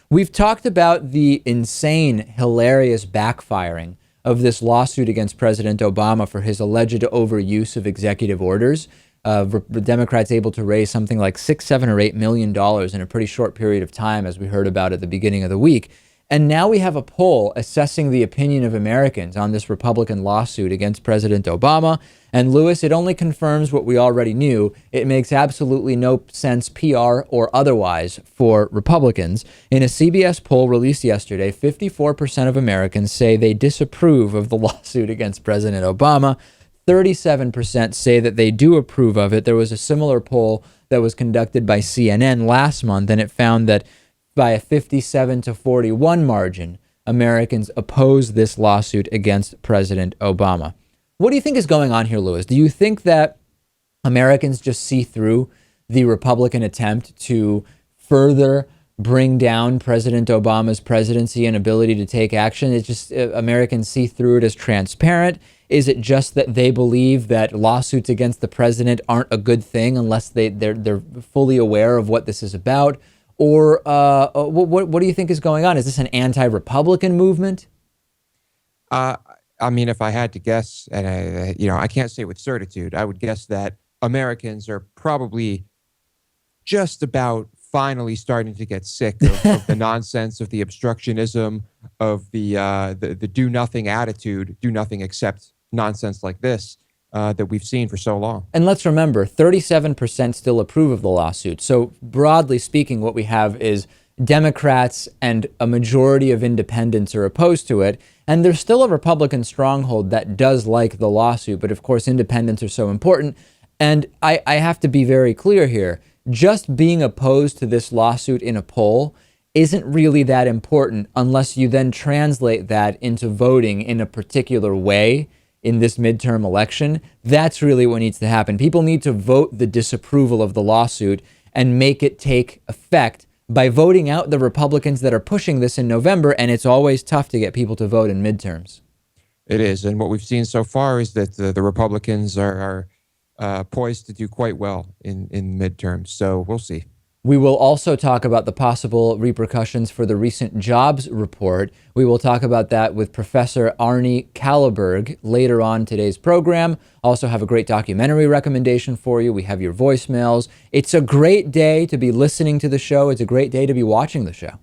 We've talked about the insane, hilarious backfiring of this lawsuit against President Obama for his alleged overuse of executive orders. The Democrats able to raise something like $6, $7, or $8 million in a pretty short period of time, as we heard about at the beginning of the week. And now we have a poll assessing the opinion of Americans on this Republican lawsuit against President Obama. And Lewis, it only confirms what we already knew. It makes absolutely no sense, PR or otherwise, for Republicans. In a CBS poll released yesterday, 54% of Americans say they disapprove of the lawsuit against President Obama. 37% say that they do approve of it. There was a similar poll that was conducted by CNN last month, and it found that by a 57-41 margin, Americans oppose this lawsuit against President Obama. What do you think is going on here, Lewis? Do you think that Americans just see through the Republican attempt to further bring down President Obama's presidency and ability to take action? It's just Americans see through it as transparent. Is it just that they believe that lawsuits against the president aren't a good thing unless they're fully aware of what this is about? Or what do you think is going on? Is this an anti-Republican movement? I mean, if I had to guess, and I can't say with certitude, I would guess that Americans are probably just about finally starting to get sick of the nonsense, of the obstructionism, of the do nothing attitude, do nothing except nonsense like this that we've seen for so long. And let's remember, 37% still approve of the lawsuit. So broadly speaking, what we have is Democrats and a majority of independents are opposed to it. And there's still a Republican stronghold that does like the lawsuit. But of course, independents are so important. And I have to be very clear here. Just being opposed to this lawsuit in a poll isn't really that important unless you then translate that into voting in a particular way in this midterm election. That's really what needs to happen. People need to vote the disapproval of the lawsuit and make it take effect by voting out the Republicans that are pushing this in November. And it's always tough to get people to vote in midterms. It is. And what we've seen so far is that the Republicans are poised to do quite well in midterms. So we'll see. We will also talk about the possible repercussions for the recent jobs report. We will talk about that with Professor Arnie Kalleberg later on today's program. Also have a great documentary recommendation for you. We have your voicemails. It's a great day to be listening to the show. It's a great day to be watching the show.